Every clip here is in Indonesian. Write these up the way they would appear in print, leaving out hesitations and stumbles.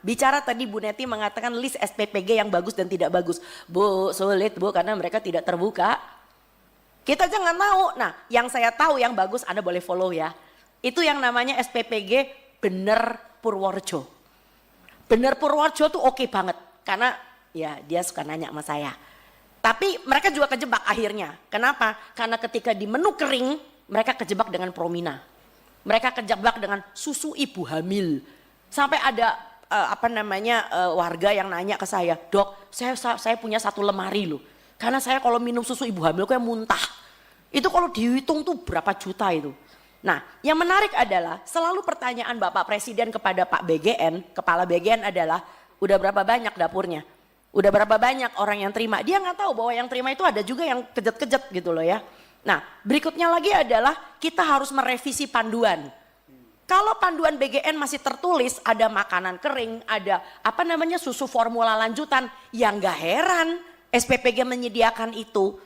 bicara tadi Bu Neti mengatakan list SPPG yang bagus dan tidak bagus. Bu, sulit Bu karena mereka tidak terbuka. Kita jangan tahu. Nah, yang saya tahu yang bagus Anda boleh follow ya. Itu yang namanya SPPG Bener Purworejo. Bener Purworejo tuh oke banget karena ya dia suka nanya sama saya. Tapi mereka juga kejebak akhirnya. Kenapa? Karena ketika di menu kering mereka kejebak dengan Promina. Mereka kejebak dengan susu ibu hamil. Sampai ada warga yang nanya ke saya, "Dok, saya punya satu lemari loh. Karena saya kalau minum susu ibu hamil kayak muntah." Itu kalau dihitung tuh berapa juta itu. Nah, yang menarik adalah selalu pertanyaan Bapak Presiden kepada Pak BGN, Kepala BGN adalah, udah berapa banyak dapurnya? Udah berapa banyak orang yang terima? Dia nggak tahu bahwa yang terima itu ada juga yang kejet-kejet gitu loh ya. Nah, berikutnya lagi adalah kita harus merevisi panduan. Kalau panduan BGN masih tertulis ada makanan kering, ada susu formula lanjutan, yang nggak heran SPPG menyediakan itu.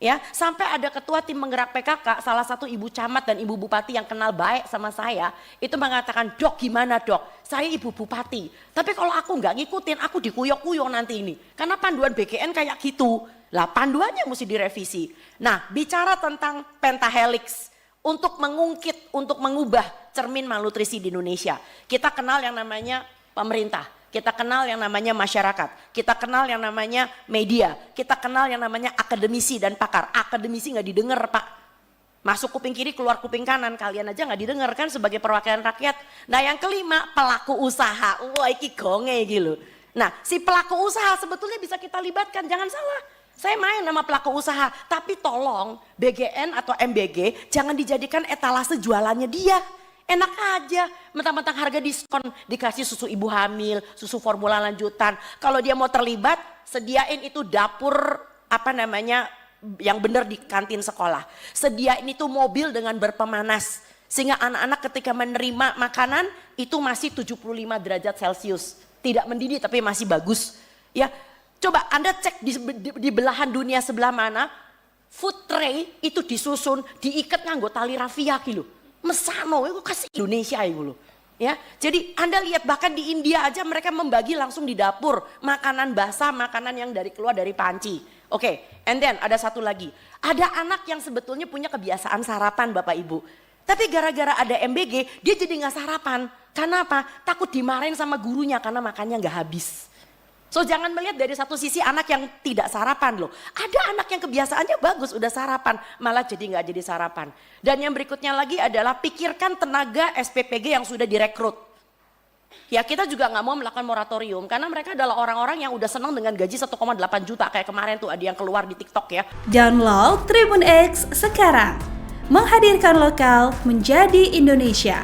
Ya, sampai ada ketua tim menggerak PKK, salah satu ibu camat dan ibu bupati yang kenal baik sama saya, itu mengatakan, "Dok gimana dok, saya ibu bupati, tapi kalau aku nggak ngikutin, aku dikuyok-kuyok nanti ini." Karena panduan BGN kayak gitu, lah panduannya mesti direvisi. Nah, bicara tentang pentahelix, untuk mengungkit, untuk mengubah cermin malnutrisi di Indonesia, kita kenal yang namanya pemerintah. Kita kenal yang namanya masyarakat, kita kenal yang namanya media, kita kenal yang namanya akademisi dan pakar. Akademisi nggak didengar Pak, masuk kuping kiri keluar kuping kanan, kalian aja nggak didengar kan sebagai perwakilan rakyat. Nah yang kelima pelaku usaha, wah iki gonge gitu. Nah si pelaku usaha sebetulnya bisa kita libatkan, jangan salah. Saya main nama pelaku usaha, tapi tolong BGN atau MBG jangan dijadikan etalase jualannya dia. Enak aja, mentang-mentang harga diskon dikasih susu ibu hamil, susu formula lanjutan. Kalau dia mau terlibat, sediain itu dapur yang benar di kantin sekolah. Sediain itu mobil dengan berpemanas. Sehingga anak-anak ketika menerima makanan itu masih 75 derajat Celcius. Tidak mendidih tapi masih bagus. Ya, coba Anda cek di belahan dunia sebelah mana, food tray itu disusun, diikat nganggo tali rafia gitu. Mesano, itu kasih Indonesia itu loh. Ya, jadi Anda lihat bahkan di India aja mereka membagi langsung di dapur makanan basah, makanan yang keluar dari panci. Oke, and then ada satu lagi. Ada anak yang sebetulnya punya kebiasaan sarapan Bapak Ibu. Tapi gara-gara ada MBG dia jadi nggak sarapan. Karena apa? Takut dimarahin sama gurunya karena makannya nggak habis. So jangan melihat dari satu sisi anak yang tidak sarapan loh. Ada anak yang kebiasaannya bagus udah sarapan malah jadi nggak jadi sarapan. Dan yang berikutnya lagi adalah pikirkan tenaga SPPG yang sudah direkrut. Ya kita juga nggak mau melakukan moratorium karena mereka adalah orang-orang yang udah senang dengan gaji 1,8 juta kayak kemarin tuh ada yang keluar di TikTok ya. Download Tribun X sekarang. Menghadirkan lokal menjadi Indonesia.